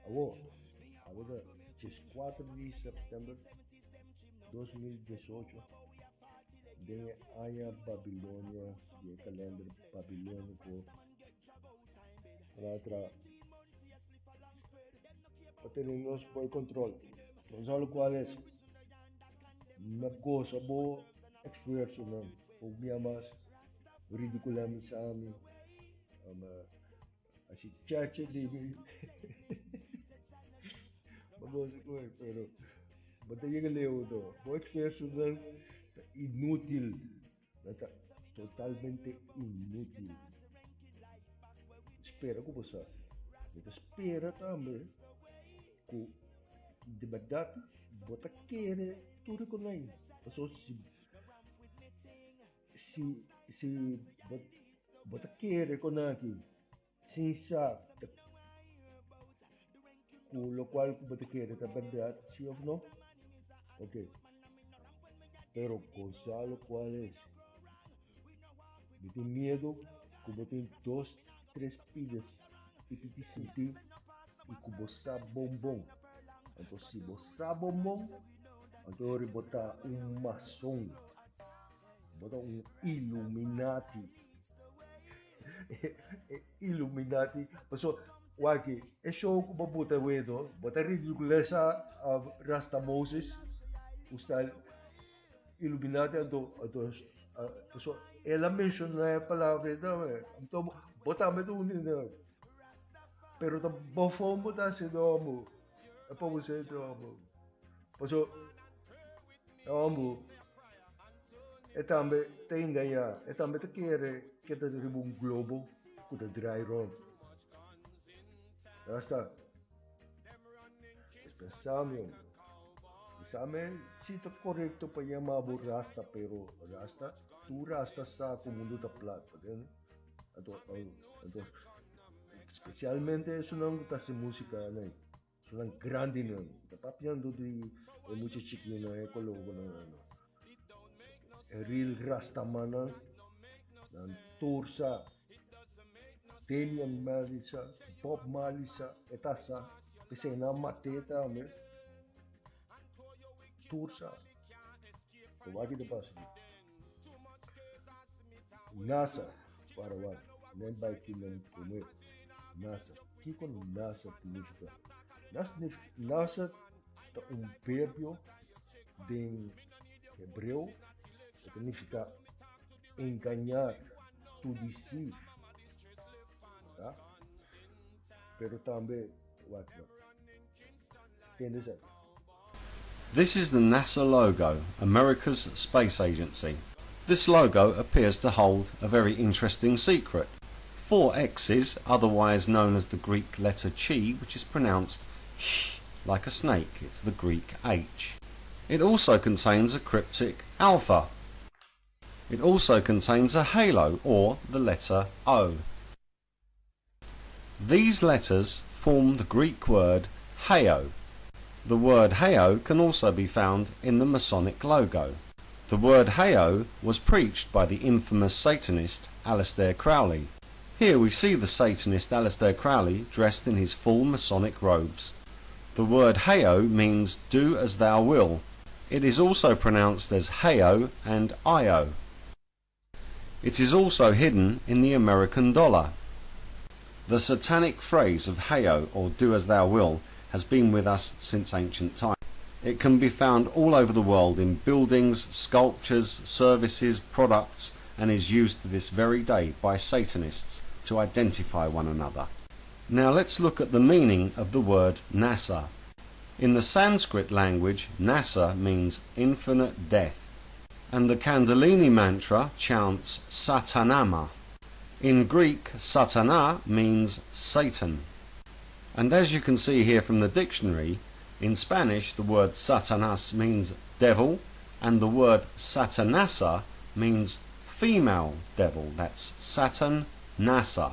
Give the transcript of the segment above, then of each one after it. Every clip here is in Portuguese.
Awo, ahora es 4 de septiembre 2018 de Aya Babilonia, de calendário babilônico, para termos por controle. Gonzalo Cuales, na cosa bo experience na pugmiamas, Ridikulisa ami, asi chache di bagoso ko pero batay yung leo do. Bo experience na inútil, nata, totalmente inútil. Espera ko ba sa? Ito espera também ku de Debati, bota querer tudo com nós. Passou se bota querer com aqui, sim sa, com lo qual bota querer tá verdade, sim ou não? Ok. Pero Gonzalo, qual é? Me tem medo, como tem dois, três pilhas e piti sentir e que você bombom. Então se você bombom, então eu botar um maçom, botar um Illuminati. Illuminati. Paso, wagi, e show ko babuta wedo, botar ridikulisa Rasta Mozes, o style Illuminati so ela menciona a palavra então botamos tudo nisso pero tá bom botar se domo é para você domo paso domo é também tem ganhar é também te quer que te ribu um globo que te dry run já está pensamos Isame sito correcto pa llamabo Rasta pero Rasta tu Rasta sa mundo da plata then ato specialmente sunang ta si música na sunang grande na tapapiando di mucho chiquino na ekologo na ano real Rasta mana nan tursa Damian Malisa Bob Malisa etasa pesena mateta me tursa Debati de passe NASA para lá nem vai que não comer NASA que com NASA significa NASA é um verbo em hebreu significa enganar to deceive tá pero também what entende certo. This is the NASA logo, America's space agency. This logo appears to hold a very interesting secret. 4 X's, otherwise known as the Greek letter chi, which is pronounced h like a snake. It's the Greek H. It also contains a cryptic alpha. It also contains a halo, or the letter O. These letters form the Greek word heo. The word heo can also be found in the Masonic logo. The word heo was preached by the infamous Satanist Aleister Crowley. Here we see the Satanist Aleister Crowley dressed in his full Masonic robes. The word heo means do as thou will. It is also pronounced as heo and io. It is also hidden in the American dollar. The satanic phrase of heo, or do as thou will, has been with us since ancient times. It can be found all over the world in buildings, sculptures, services, products, and is used to this very day by Satanists to identify one another. Now let's look at the meaning of the word NASA. In the Sanskrit language, NASA means infinite death, and the Kundalini mantra chants Satanama. In Greek, Satana means Satan. And as you can see here from the dictionary, in Spanish the word Satanas means devil, and the word Satanasa means female devil. That's Satan Nasa.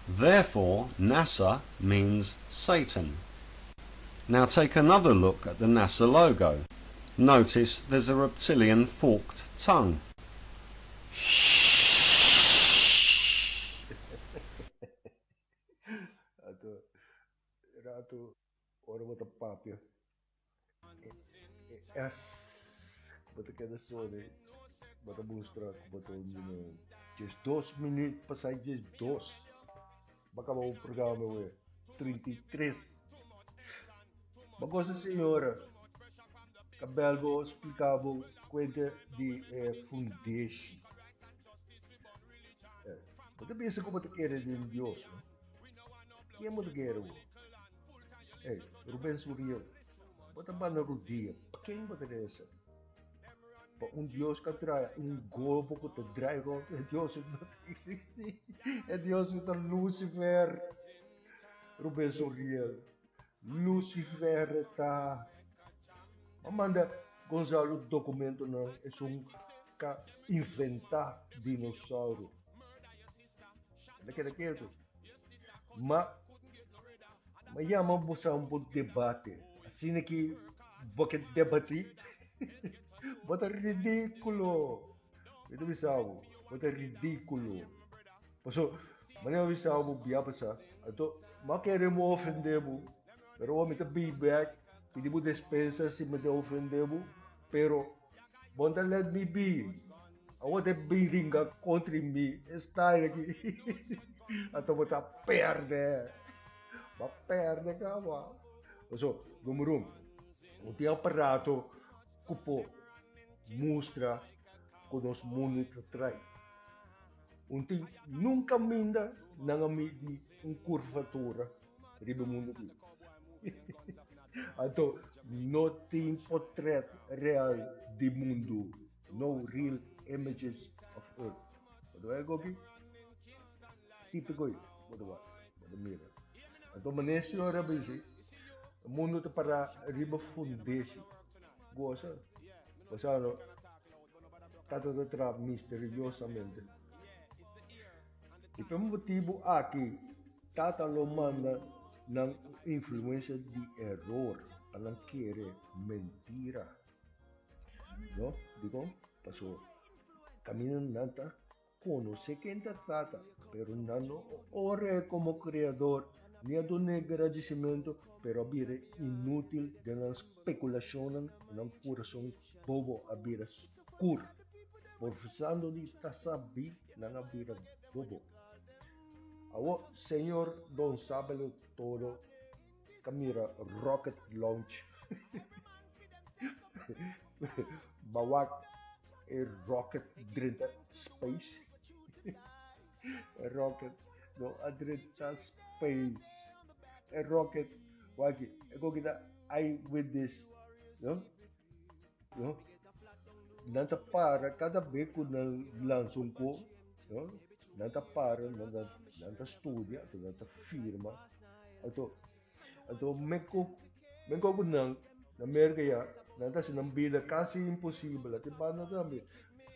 Therefore, NASA means Satan. Now take another look at the NASA logo. Notice there's a reptilian forked tongue. Rato ora bota papia. Es, bota cada sone, bota mostrar, bota just 2 minutos, passar just 2. Bacaba o programa, ué. 33. Uma coisa, senhora, Cabelgo explicava coisa de fundeixe. Você pensa como você quer de Deus, né? Quem é muito quer? Ruben Suriel. Você vai na rodia. Quem você dessa? Deus que traz globo que te traz, Deus não existe. É Deus que está Lucifer. Ruben Suriel. Lucifer está. Manda Gonzalo documento não é inventar dinossauro. Daquele mas chama buscar um debate. Assim que porque debati, bota ridículo. Itu bisa bota ridículo. Paso, mana bisa biar pasal atau mak queremos ofendemos, pero vamos a be back. Pedimos despensa se me ofendemos, pero bota let me be. I want to be ringa contra mim. Está aqui. Atau bota perde. Ba perde kawa. So, número tem aparato que mostra que nós mundo trai. Tem nunca minda não midi curvatura ribe mundo aqui. Então, não tem portrait real de mundo, no real images of Earth. Quando é aqui, típico aí, quando mira. Então, mas senhora bem, o mundo está para riba fundeixe. Gosta? Gosta? Está tra misteriosamente. E pelo motivo aqui, Tata lo manda na influência de erro, para não querer mentira. Não? Digo, passou. Caminho nada, conhece quem trata, pero não ore como criador, nem do agradecimento, pero abrir inútil de uma especulação, não coração bobo abrir escuro. Professando de tasabi, não abrir bobo. Awo, Senhor Don Sabelo todo, camira rocket launch. Bawak a rocket drinta space. A rocket no adrinta space. A rocket wagi. Ego kita eyewitness. No? Nanta para cada beco na lansung ko. No? Nanta para, nanta studia, nanta firma. Ato meko ko nang na merga ya, nanta sinambida kasi impossível. Ati ba na dami?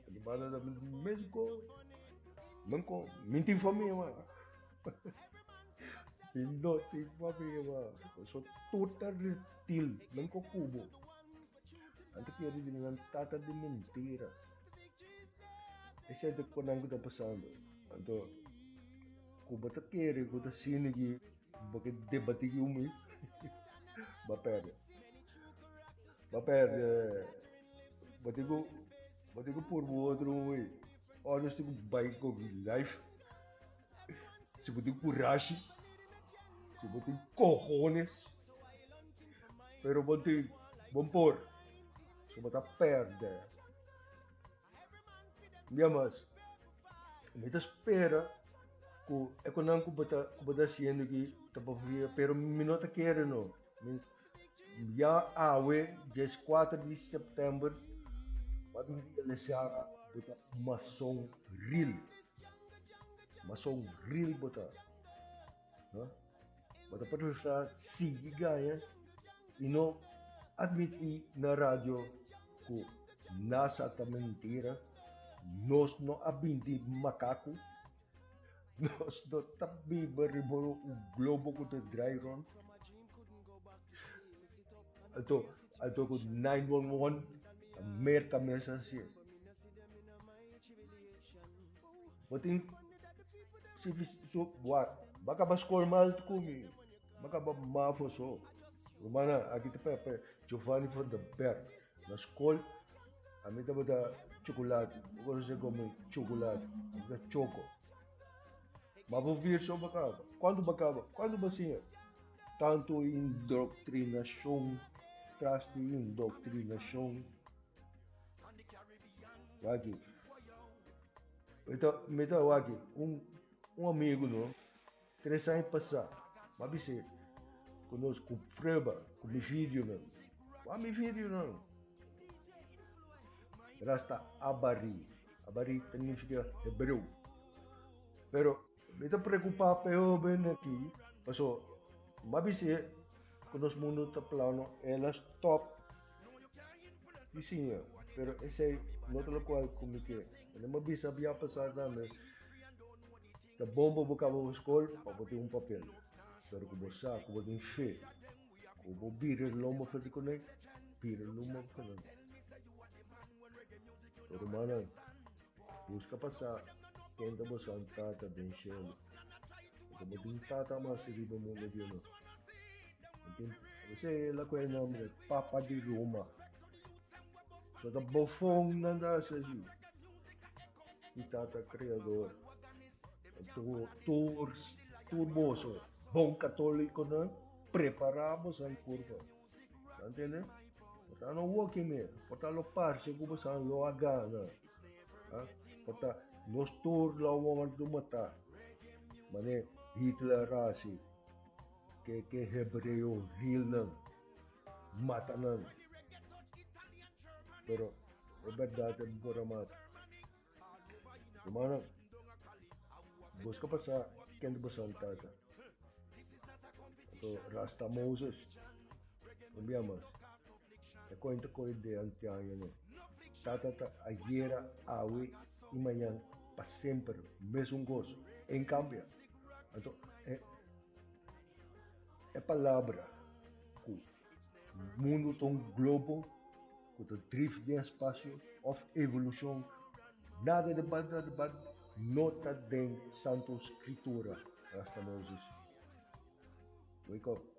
Ati ba na dami? Menko, minti família. Pindoti família. So, total retil. Menko kubo. Anto kaya rin dengan tata de mentira. Esse é o que nós estamos passando. Então, como está querendo, como está sendo que, porque debatir com mim, vai perder. Bater com por outro, olha, se você vai com life, se você tem coragem, se você tem cojones, pero você, vamos pôr, se você perde. Mas, me espera que é quando eu bota sendo que tá para vir, pero me não tá querendo. Já dia 4 de setembro, pode me realizar bota maçom real, bota, bota para estar seguir ganha e não admitir na rádio que nasa tá mentira. Nós não abindi macaco, nós não tabiba rimoro o globo que te drairon. Ato ko 911, a merka mensahe. Botin, se so buat, baka ba score mal kumi, baka ba mafo so. Romana, aqui te pepe, Giovanni van den Berg. Na escola, a mim estava da chocolate. Agora você come chocolate, da choco. Mas vou vir só bacaba. Quando bacaba? Quando bacia? Tanto indoctrinação, traste indoctrinação. Aqui. Então, aqui, um amigo, não? 3 anos passado, mas você, conosco, com prova, com meu vídeo, não? Com meu vídeo, não? Rasta abari. Abari significa hebreu. Pero, me está preocupado pero bem aqui, paso, mabise, conosco mundo está plano, elas top, vizinha, pero esse não é o qual como que, não mabisa havia passado nada, da bomba bocava o escola, para botar papel, pero como sa, como tem fé, como bira loma para com ele, bira loma para ele, pero mana, busca passar. Quem está buscando tata bem cheio. Como tem tata mas se vive mo medio no. Você lá com o nome Papa de Roma. So da bofong nanda sa si. E tata criador. Turboso. Bom católico na preparamos ang curva. Entende? Porta no walking me. Porta lo parse como sa lo agana. Porta nos tur la woman dumata. Mane Hitler rasi. Que hebreo real nan. Mata nan. Pero é verdade embora mata. Kumana busca passar quem de buscar tata. Então Rasta Mozes. Cambiamos. É coisa de antiaño né. Tata ayer, hoy y mañana, para sempre, mesmo gozo. Em cambio, então, é palavra que o mundo tem um globo, que o drift de espaço, of evolução, nada de debate, nota de Santo Escritura, Rasta Mozes. Wake up.